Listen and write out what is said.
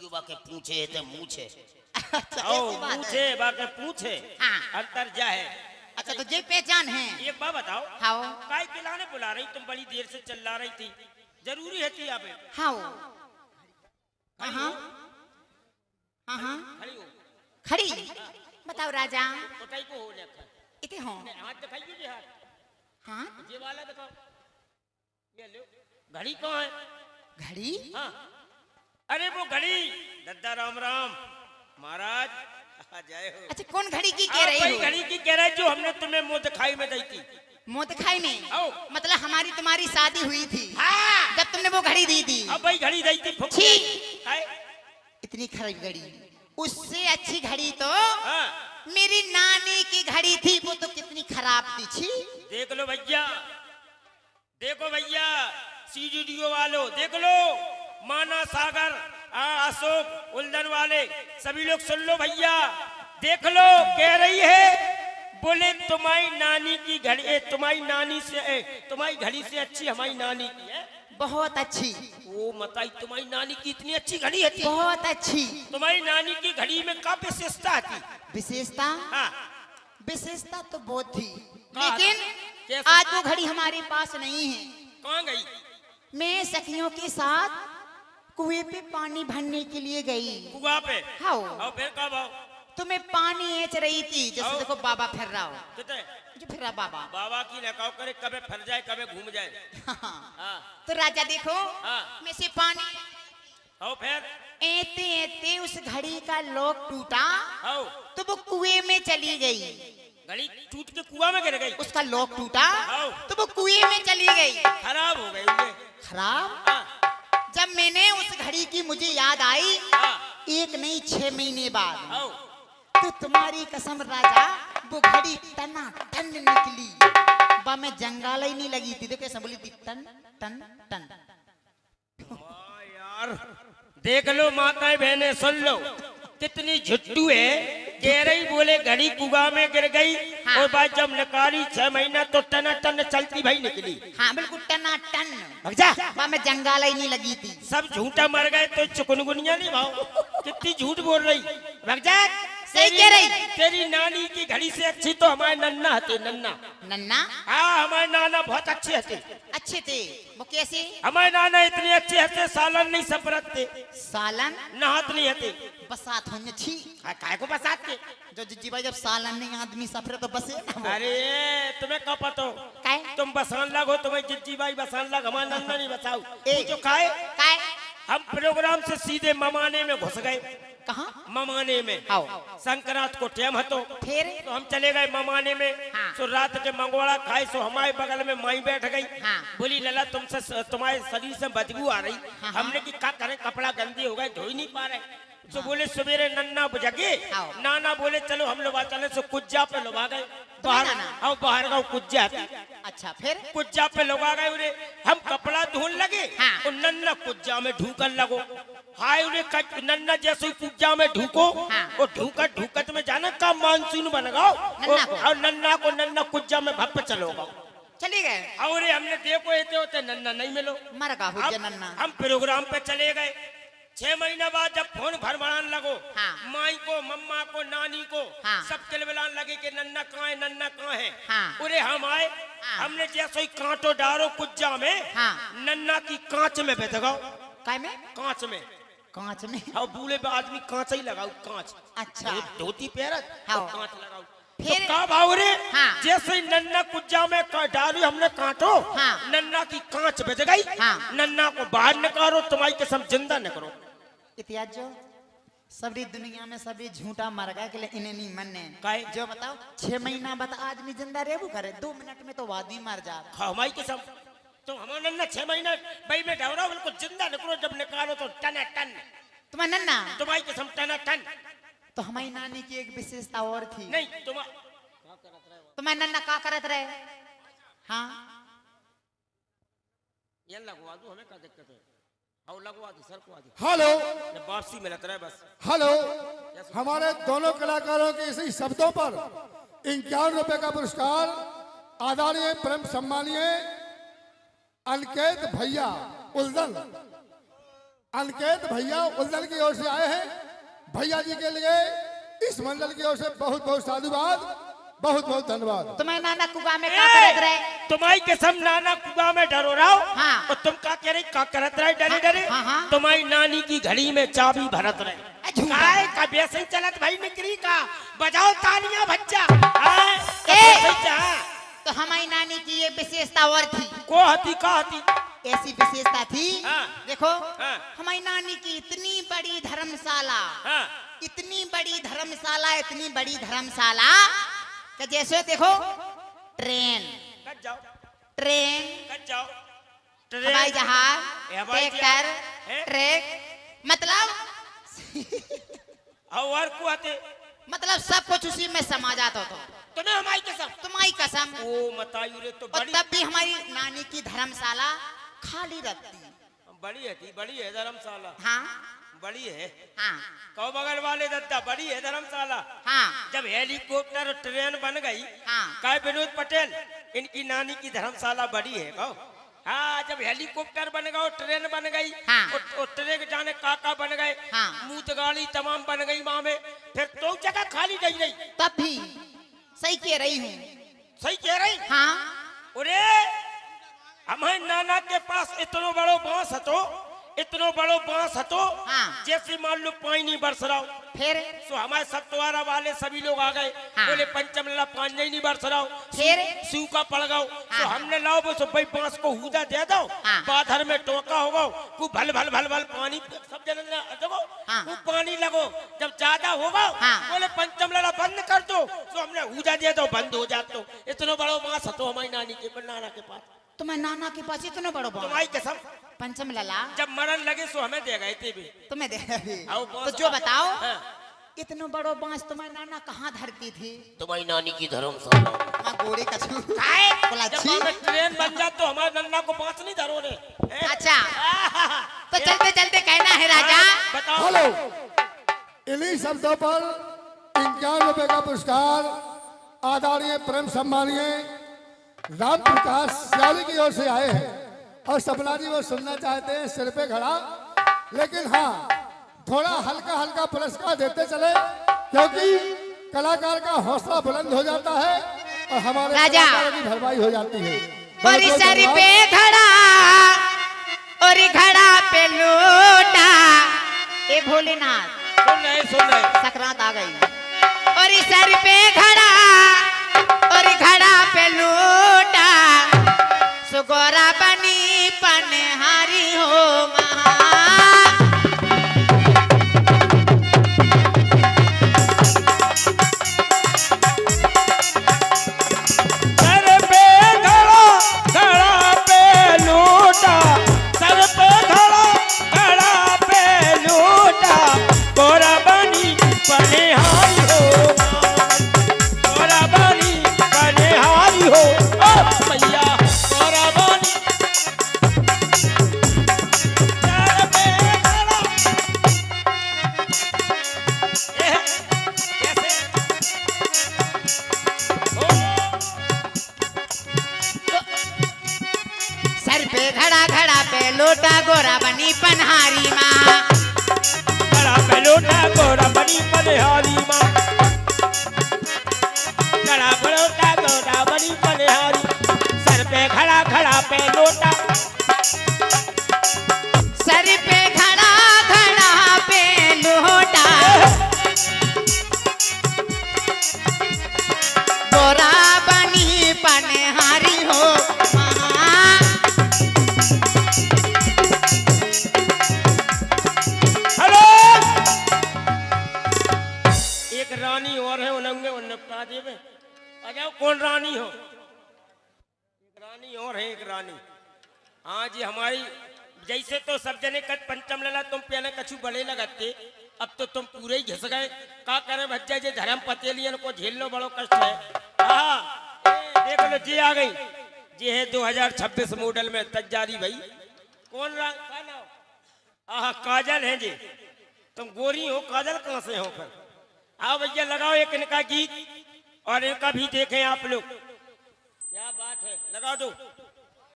पूछियो बाके पूछे ते मूछे। अच्छा ओ ऐसी बात मूछे है। बाके पूछे। हाँ। अंतर जा है। अच्छा तो ये पहचान है। एक बात बताओ। हाँ काय खिलाने बुला रही तुम बड़ी देर से चिल्ला रही थी। जरूरी है थी यहाँ पे। हाँ खड़ी हाँ हो, हाँ हाँ खड़ी हो। खड़ी। बताओ राजा उठाई को हो लेखा। इते हो। हाथ दिखाइए जी हाथ। हाँ ये वाला दिखाओ। ये लो। घड़ी कहाँ है? घड़ी। हाँ। अरे वो घड़ी। दद्दा राम राम। महाराज आ जाए हो। अच्छा कौन घड़ी की कह रही वही हो? घड़ी की कह रहे जो हमने तुम्हें मुंह दिखाई में दी थी। मुँह दिखाई में आओ। मतलब हमारी तुम्हारी शादी हुई थी हाँ। जब तुमने वो घड़ी दी थी। अब वही घड़ी दी थी फुक छी। आए। इतनी खराब घड़ी। उससे अच्छी घड़ी तो हाँ। मेरी नानी की घड़ी थी। वो तो कितनी खराब थी। छी। देख लो भैया। देखो भैया सीडीओ वालों देख लो। माना सागर अशोक उल्दन वाले सभी लोग सुन लो भैया। देख लो कह रही है बोले तुम्हारी नानी की घड़ी तुम्हारी नानी से तुम्हारी घड़ी से अच्छी हमारी नानी की है। बहुत अच्छी। वो बताई तुम्हारी नानी की इतनी अच्छी घड़ी है। बहुत अच्छी। तुम्हारी नानी की घड़ी में क्या विशेषता थी? विशेषता। हाँ। विशेषता तो बहुत थी कहाँ? लेकिन कैसे? आज वो घड़ी हमारे पास नहीं है। कहाँ गई? मैं सखियों के साथ कुएं पे पानी भरने के लिए गई। कुआ पे? हाँ। और फिर कब आओ? तो मैं पानी ऐच रही थी जैसे आओ। देखो बाबा फिर रहा हो। कितने? जो फिर रहा बाबा। बाबा की नकाव करे कबे फर जाए कबे घूम जाए। हाँ। हाँ। तो राजा देखो हाँ। में से पानी आओ फिर। ऐते ऐते उस घड़ी का लॉक टूटा आओ। तो वो कुएं में चली गई। घड़ी टूट के कुआ में गिर गई। उसका लॉक टूटा आओ। तो वो कुएं में चली गई। खराब हो गई ये। खराब। हाँ। जब मैंने उस घड़ी की मुझे याद आई हाँ। एक नहीं 6 महीने बाद आओ। तो तुम्हारी कसम राजा वो घड़ी टना टन निकली। बा में जंगाल ही नहीं लगी थी। देखो ऐसा बोली थी टन टन टन। हाँ यार देख लो माताएं बहनें सुन लो कितनी झुट्टू है। कह रही बोले घड़ी कुआ में गिर गई। हाँ। और बाद जब निकाली 6 महीना तो टना टन चलती भाई निकली। हाँ बिल्कुल टना टन। भग जा। बा में जंगाल ही नहीं लगी थी। सब झूठा मर गए तो चुकनगुनिया नहीं भाव। कितनी झूठ बोल रही। भग जा। सही कह रही। तेरी नानी की घड़ी से अच्छी तो हमारे नन्ना हते नन्ना। नन्ना। हाँ हमारे नाना बहुत अच्छे हते। अच्छे थे वो कैसे? हमारे नाना इतने अच्छे हते सालन नहीं सपरत थे। सालन। नहात नहीं हते। बसात होने छी। काय को बसात के? जो जिज्जी भाई जब सालन नहीं आदमी सफरे तो बसे ना वो। अरे तुम्हें क्या पता हो? काय? तुम बसान लगो तुम्हें जिज्जी बाई बसान लग हमारा नन्ना नहीं बसाओ। ए। जो खाए काय? हम प्रोग्राम से सीधे ममाने में घुस गए। कहाँ? ममाने में। आओ। संक्रांत को टेम हतो फिर? तो हम चले गए ममाने में। हाँ। सो रात के मंगवाड़ा खाए सो हमारे बगल में माई बैठ गई। हाँ। बोली लला तुमसे तुम्हारे शरीर से बदबू आ रही। हाँ। हमने की क्या करें कपड़ा गंदे हो गए धो ही नहीं पा रहे। तो बोले सवेरे नन्ना जगे आओ। नाना बोले चलो हम लोग चले सो कुज्जा पे लोग आ गए बाहर। नाना? आओ बाहर गाँव कुज्जा अच्छा फिर? कुज्जा पे लोग आ गए उन्हें हम कपड़ा धोने लगे। हाँ। और नन्ना कुज्जा में ढूकन लगो। हाय उन्हें नन्ना जैसे ही कुज्जा में ढूको। हाँ। और ढूकत ढूकत में जाना का मानसून बन गाओ। नन्ना को? और नन्ना को नन्ना कुज्जा में भप चलोगा। चले गए। और हमने देखो ऐसे होते नन्ना नहीं मिलो। मर गा हो अब गया नन्ना। हम प्रोग्राम पे चले गए। 6 महीना बाद जब फोन भरभरान लगो। हाँ। माई को मम्मा को नानी को हाँ। सब किलबिलान लगे कि नन्ना कहाँ है नन्ना कहाँ है। हाँ। उरे हम आए। हाँ। हमने जैसे ही कांटो डारो कुज्जा में। हाँ। नन्ना की कांच में बैठ गओ। काय में? कांच में। कांच में। और बूढ़े आदमी कांच ही लगाओ कांच। अच्छा। धोती पहनत हाँ। और कांच लगाओ। फिर? तो का भाव रे? हाँ। जैसे ही नन्ना कुज्जा में डाली हमने कांटो। हाँ। नन्ना की कांच बज गई। हाँ। नन्ना को बाहर निकालो तुम्हारी कसम जिंदा न करो। इतिहास जो सबरी दुनिया में सभी झूठा मर गया कि इन्हें नहीं मन्ने। काहे? जो बताओ 6 महीना बाद आदमी जिंदा रहबो करे 2 मिनट में तो आदमी मर जा। हमारी कसम तो हमारा नन्ना 6 महीना भाई में ढवरा बिल्कुल जिंदा निकलो जब निकालो तो टन टन। तुम्हारा नन्ना? तुम्हारी कसम टन टन। तो हमारी नानी की एक विशेषता और थी। नहीं तुम्हारा नन्ना का करत रहे? हाँ ये लगवा दो हमें क्या दिक्कत है। आओ लगवा दो सर को आ दो। हेलो वापसी मिलत रहे बस। हेलो हमारे दोनों कलाकारों के इसी शब्दों पर 51 रुपए का पुरस्कार आदरणीय परम सम्मानीय अनिकेत भैया उल्दन अनिकेत भैया उल्दल की ओर से आए हैं। भैया जी के लिए इस मंडल की ओर से बहुत बहुत साधुवाद, बहुत बहुत धन्यवाद। तुम्हें नाना कुआ में का करत रहे? तुम्हारी कसम नाना कुआ में डरो रहो। हाँ। और तुम का कह रही का करत रहे डरे डरे? हाँ, हाँ। तुम्हारी नानी की घड़ी में चाबी भरत रहे। झूठा। काय का बेसन चलत भाई निकली का बजाओ तालियां भज्जा। तो हमारी नानी की ये विशेषता और थी। को हती का हती? ऐसी विशेषता थी। हाँ। देखो हाँ। हमारी नानी की इतनी बड़ी धर्मशाला, हाँ। इतनी बड़ी धर्मशाला, इतनी बड़ी धर्मशाला कि जैसे देखो ट्रेन, कट जाओ ट्रेन, कट जाओ हवाई जहाज, हवाई ट्रैक्टर, जहाज, हैं? ट्रक, मतलब और को आते मतलब सब कुछ उसी में समा जाता था। तुम्हें हमारी कसम। तुम्हारी कसम। ओ मतायु रे तो और बड़ी तब भी हमारी नानी की धर्मशाला खाली रखती। बड़ी है धर्मशाला। हाँ बड़ी है। हाँ कौ बगल वाले दद्दा बड़ी है धर्मशाला। हाँ जब हेलीकॉप्टर और ट्रेन बन गई, हाँ। काय विनोद पटेल इनकी नानी की धर्मशाला बड़ी है कहो। हाँ जब हेलीकॉप्टर बन गया, ट्रेन बन गई, हाँ। और ट्रेन जाने काका बन गए, हाँ। मूत गाड़ी तमाम बन गई माँ में, फिर तो जगह खाली नहीं रही। तब भी सही कह रही हूँ। सही कह रही। हाँ अरे हमारे नाना के पास इतनो बड़ो बांस हतो, इतनो बड़ो बांस हतो। हाँ। जैसे मान लो पानी बरस रहा हो, फिर तो हमारे सत्वारा वाले सभी लोग आ गए। हाँ। बोले पंचमला पानी नहीं बरस रहा हो, फिर सूखा पड़ गओ। तो हाँ। हमने लाओ वो भाई बांस को हुदा दे दो, हाँ। बाधर में टोका होगा, खूब भल भल भल भल पानी सब जन देखो, हाँ। खूब पानी लगो। जब ज्यादा होगा, हाँ। बोले पंचमला बंद कर दो, तो हमने हुदा दे दो, बंद हो जाते। इतनो बड़ो बांस हतो हमारी नानी के नाना के पास। तुम्हारे नाना के पास इतना बड़ो बांस? तुम्हारी कसम पंचम लला जब मरण लगे सो हमें दे गए थे भी। तुम्हें दे। आओ बांस। तो जो बताओ, हाँ। इतना बड़ो बांस तुम्हारे नाना कहाँ धरती थी? तुम्हारी नानी की धर्मशाला। हाँ गोरे कछू। जब कोलाची। हमें ट्रेन बन जाए तो हमारे नन्ना को बांस नहीं धरो रे। अच्छा तो चलते चलते कहना है राजा। बताओ। हेलो, इन्हीं शब्दों पर 51 रुपए का पुरस्कार आदरणीय परम सम्मानीय राम प्रकाश सियाली की ओर से आए हैं। और सपना जी वो सुनना चाहते हैं सिर पे खड़ा, लेकिन हाँ थोड़ा हल्का हल्का पुरस्कार देते चले, क्योंकि कलाकार का हौसला बुलंद हो जाता है और हमारे राजा। कलाकारों की भरपाई हो जाती है। और सर पे खड़ा और घड़ा पे लोटा। ए भोलेनाथ सुन रहे सकरात आ गई। और सर पे खड़ा और घड़ा पे लोटा, सुगोरा बनी पनहारी हो महा। सर पे खड़ा खड़ा पे लूटा, सर पे खड़ा खड़ा पे लूटा, गोरा बनी पनिहारी हो, गोरा बनी पनिहारी हो। ओ भैया गोरा बनी सर पे खड़ा। कैसे सर पे घड़ा घड़ा पे लोटा, गोरा बनी पनहारी माँ। खड़ा पे लोटा गोरा बनी पनिहारी माँ, खड़ा पे लोटा गोरा बनी पनिहारी। सर पे खड़ा खड़ा पे लोटा, सर पे घड़ा घड़ा पे लोटा, गोरा बनी पनहारी हो महा। हेलो। एक रानी और है, उन्हें उन निपटा देवे। आ जाओ कौन रानी हो? एक रानी और है, एक रानी। हाँ जी हमारी जैसे तो सब जने कद पंचम लला तुम पहले कछु बड़े लगते, अब तो तुम पूरे ही घिस गए। का करे भज्जा जे धर्म पतेलियन को झेलना बड़ो कष्ट है। देख लो जी आ गई, जी है 2026 मॉडल में तजारी भाई। कौन रंग का नाम? आहा काजल है जी। तुम गोरी हो, काजल कहाँ से हो फिर? आओ भैया लगाओ एक इनका गीत और इनका भी देखें आप लोग। क्या बात है, लगा दो।